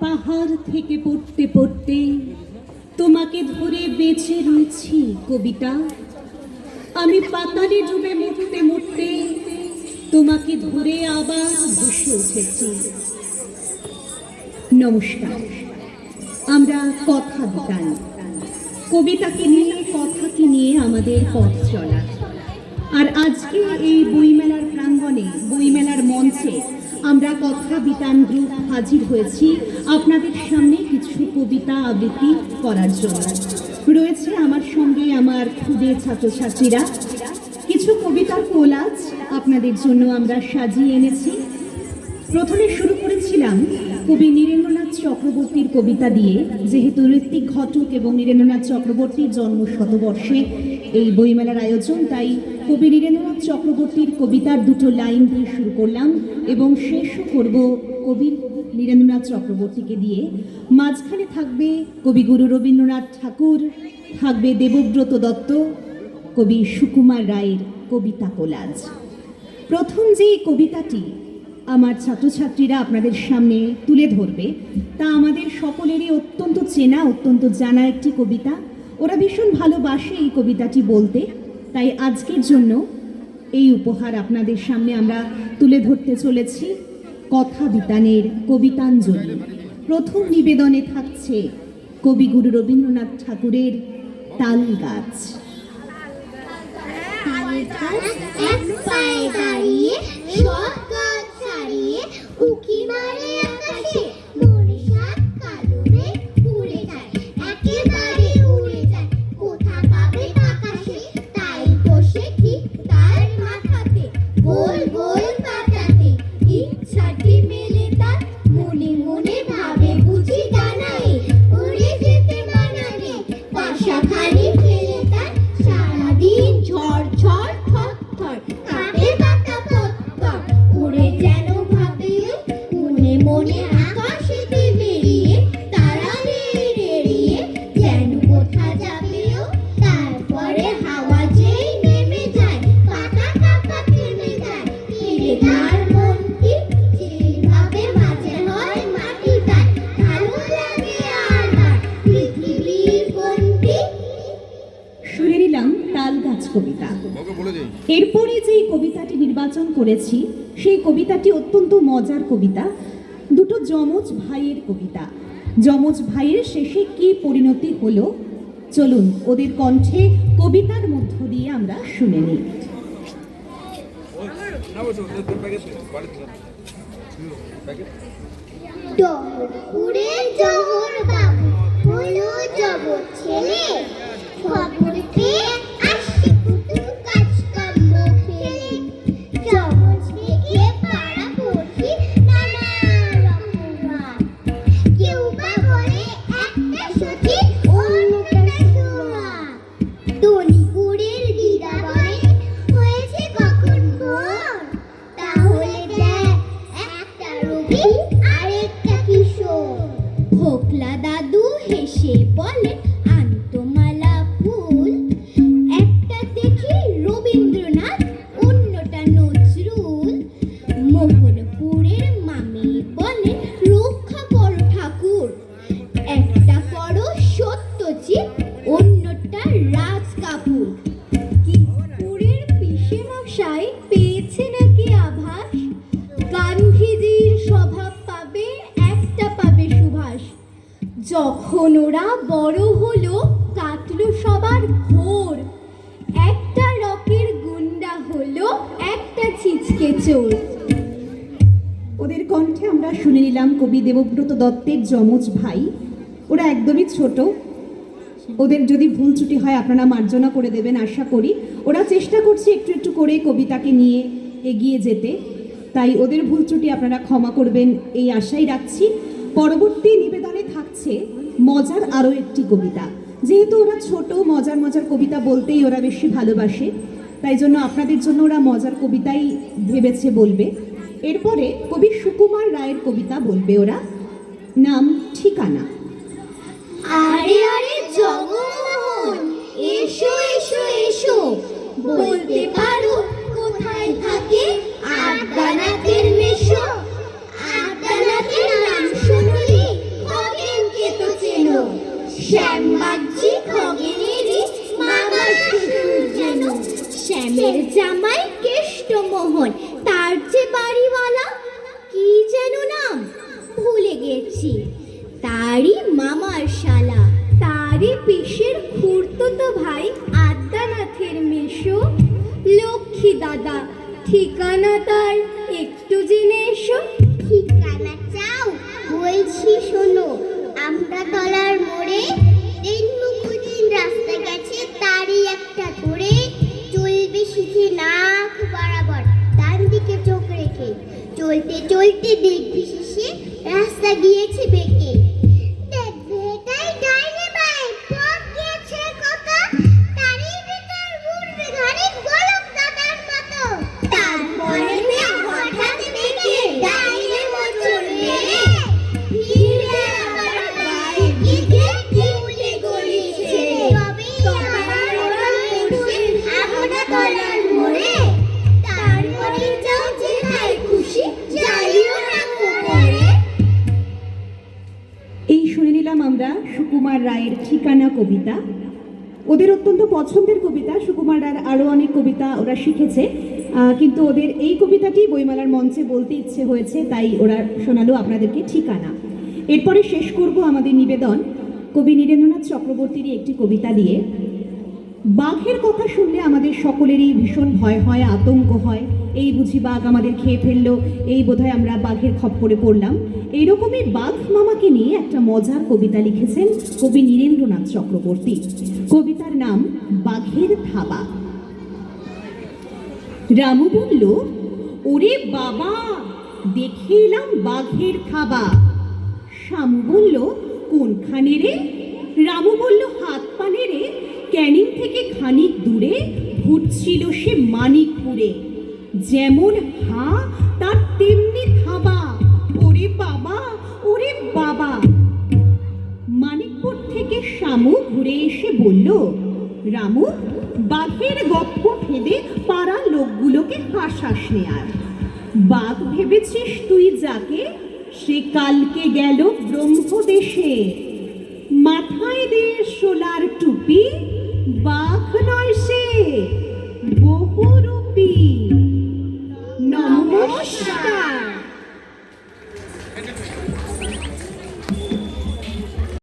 পাহাড় থেকে পড়তে পড়তে তোমাকে ধরে বেঁচে রয়েছি কবিতা। আমি পাতালে ডুবে মরতে মরতে তোমাকে ধরে আবার ভেসে উঠেছি। নমস্কার, আমরা কথা বিতান, কবিতাকে নিয়ে কথাকে নিয়ে আমাদের পথ চলা। আর আজকে এই বইমেলার প্রাঙ্গণে, বইমেলার মঞ্চে আমরা কথা বিতান গ্রুপ হাজির হয়েছি আপনাদের সামনে কিছু কবিতা আবৃত্তি করার জন্য। রয়েছে আমার সঙ্গে আমার ক্ষুদে ছাত্রছাত্রীরা। কিছু কবিতার কোলাজ আপনাদের জন্য আমরা সাজিয়ে এনেছি। প্রথমে শুরু করেছিলাম কবি নীরেন্দ্রনাথ চক্রবর্তীর কবিতা দিয়ে। যেহেতু ঋত্বিক ঘটক এবং নীরেন্দ্রনাথ চক্রবর্তীর জন্ম শতবর্ষে এই বইমেলার আয়োজন, তাই কবি নীরেন্দ্রনাথ চক্রবর্তীর কবিতার দুটো লাইন দিয়ে শুরু করলাম এবং শেষও করব কবি নীরেন্দ্রনাথ চক্রবর্তীকে দিয়ে। মাঝখানে থাকবে কবিগুরু রবীন্দ্রনাথ ঠাকুর, থাকবে দেবব্রত দত্ত, কবি সুকুমার রায়ের কবিতা কোলাজ। প্রথম যে কবিতাটি আমার ছাত্রছাত্রীরা আপনাদের সামনে তুলে ধরবে তা আমাদের সকলেরই অত্যন্ত চেনা, অত্যন্ত জানা একটি কবিতা। ওরা ভীষণ ভালোবাসে এই কবিতাটি বলতে, তাই আজকের জন্য এই উপহার আপনাদের সামনে আমরা তুলে ধরতে চলেছি কথা বিতানের কবিতাঞ্জলি। প্রথম নিবেদনে থাকছে কবিগুরু রবীন্দ্রনাথ ঠাকুরের তাল গাছ। এক পায়ে দাঁড়িয়ে সব গাছ ছাড়িয়ে উকি মারে আকাশে, বরিশাল কালো মেঘ উড়ে যায়, একেবারে উড়ে যায়। কোথা পাবে আকাশে, তাই বসে ঠিক তার মাথাতে, গোল গোল পাতাতে ইচ্ছাটি মেলে তার, মনে মনে ভাবে বুঝি জানাই উড়ে যেতে মানাবে। বাসাখানি ফেলে তার সারাদিন ঝড় ঝড় থর থর কাঁপে পাতা পত্তর, উড়ে যেন ভাবে মনে মনে আকাশেতে বেরিয়ে, তারা এড়িয়ে যেন কোথা যাবে ও। তারপরে হাওয়া যেই নেমে যায়, পাতা কাঁপা থেমে যায়, ফিরে তার মনটি যেভাবে মাঝে হয় মাটি তার, ভালো লাগে আর পৃথিবীর কোনটি। শুনে নিলাম তাল গাছ কবিতা। এরপরে যে কবিতাটি নির্বাচন করেছি সেই কবিতাটি অত্যন্ত মজার কবিতা, দুটো যমজ ভাইয়ের কবিতা। যমজ ভাইয়ের শেষে কি পরিণতি হলো, চলুন ওদের কণ্ঠে কবিতার মধ্য দিয়ে আমরা শুনে নিই। ডহরপুরের জহর বাবু হলো জবর ছেলে, খবর পেয়ে আসছে কুটুম কাজ কর্ম ফেলে। জমজ থেকে পাড়া পড়ছি নানা রকমার, কেউ বা বলে একটা সচিব অন্যটা সোয়া। টলিপুরের দিদা বলে হয়েছে কখন ভোর, তাহলে দেখ একটা রবি আরেকটা কিশোর। ভোকলা দাদু হেসে বলে আন্তমালা ফুল, একটা দেখি রবীন্দ্রনাথ অন্যটা নজরুল। মোহনপুরের মামি বলে রক্ষা করো ঠাকুর, একটা করো সত্যজিৎ অন্যটা রাজ কাপুর। কিশোরের পিসে মশাই পেয়েছে নাকি আভাস, গান্ধীজির স্বভাব পাবে একটা পাবে সুভাষ। যখন ওরা বড় হলো কাটলো সবার ঘোর, একটা রকের গুন্ডা হলো একটা ছিচকে চোর। ওদের কণ্ঠে আমরা শুনে নিলাম কবি দেবব্রত দত্তের যমজ ভাই। ওরা একদমই ছোট, ওদের যদি ভুল ত্রুটি হয় আপনারা মার্জনা করে দেবেন আশা করি। ওরা চেষ্টা করছে একটু একটু করে কবিতাকে নিয়ে এগিয়ে যেতে, তাই ওদের ভুল ত্রুটি আপনারা ক্ষমা করবেন এই আশাই রাখছি। পরবর্তী নিবেদনে থাকছে মজার আরও একটি কবিতা। যেহেতু ওরা ছোট, মজার মজার কবিতা বলতেই ওরা বেশি ভালোবাসে, তাই জন্য আপনাদের জন্য ওরা মজার কবিতাই ভেবেছে বলবে। এরপরে কবি সুকুমার রায়ের কবিতা বলবে ওরা, নাম ঠিকানা। আরে আরে জগমোহন, এসো এসো এসো, বলতে পারো কোথায় থাকে আড্ডানাথের মেশো। আড্ডানাথের নাম শুনলি পিসি, তারই মামার শালা, তারই পিসির খুড়তুতো ভাই আদ্যানাথের মেশো লক্ষ্মী দাদা। ঠিকানা তার একটু জেনে এসো। ঠিকানা চাও? বলছি শোনো, আমরা তলার মোড়ে দিন রাস্তা গেছে, তারই একটা ধরে চলবে শিখে নাক বরাবর, ডান দিকে চোখ রেখে চলতে চলতে দেখবি শেষে রাস্তা গিয়েছে বেঁকে। দেখবে এটাই ডাইনে বাই পথ গিয়েছে কত, তারই ভিতর ঘুরবে ঘাড়ি গোলক দাদার মতো। তারপরে হঠাৎ দেখে ডাইনে মোচড় মেরে ফিরে আবার বাই দিকে উল্টে গড়িয়েছে। তবেই আমরা পড়ছে আমরা তলার মোড়ে, তারপরে যাও যেথায় খুশি যাইও না কোমরে। এই শুনে নিলাম আমরা সুকুমার রায়ের ঠিকানা কবিতা। ওদের অত্যন্ত পছন্দের কবিতা। সুকুমার রায়ের আরও অনেক কবিতা ওরা শিখেছে, কিন্তু ওদের এই কবিতাটি বইমেলার মঞ্চে বলতে ইচ্ছে হয়েছে, তাই ওরা শোনালো আপনাদেরকে ঠিকানা। এরপরে শেষ করব আমাদের নিবেদন কবি নীরেন্দ্রনাথ চক্রবর্তীরই একটি কবিতা দিয়ে। বাঘের কথা শুনলে আমাদের সকলেরই ভীষণ ভয় হয়, আতঙ্ক হয়। এই বুঝি বাঘ আমাদের খেয়ে ফেললো, এই বোধহয় আমরা বাঘের খপ্পরে পড়লাম। এইরকমই বাঘ মামাকে নিয়ে একটা মজার কবিতা লিখেছেন কবি নীরেন্দ্রনাথ চক্রবর্তী। কবিতার নাম বাঘের থাবা। রামু বলল, ওরে বাবা, দেখে এলাম বাঘের থাবা। শামু বলল, কোনখানে রে? রামু বলল, হাত পানে রে, ক্যানিং থেকে খানিক দূরে ঘুরছিল সে মানিকপুরে। যেমন হা তার তেমনি থাবা। ওরে বাবা, ওরে বাবা। মানিকপুর থেকে শামু ঘুরে এসে বলল, রামু, বাঘের গপ্প ফেদে পাড়া লোকগুলোকে হাসাস নে আর। বাঘ ভেবেছিস তুই যাকে, সে কালকে গেল ব্রহ্মদেশে। মাথায় দিয়ে সোলার টুপি,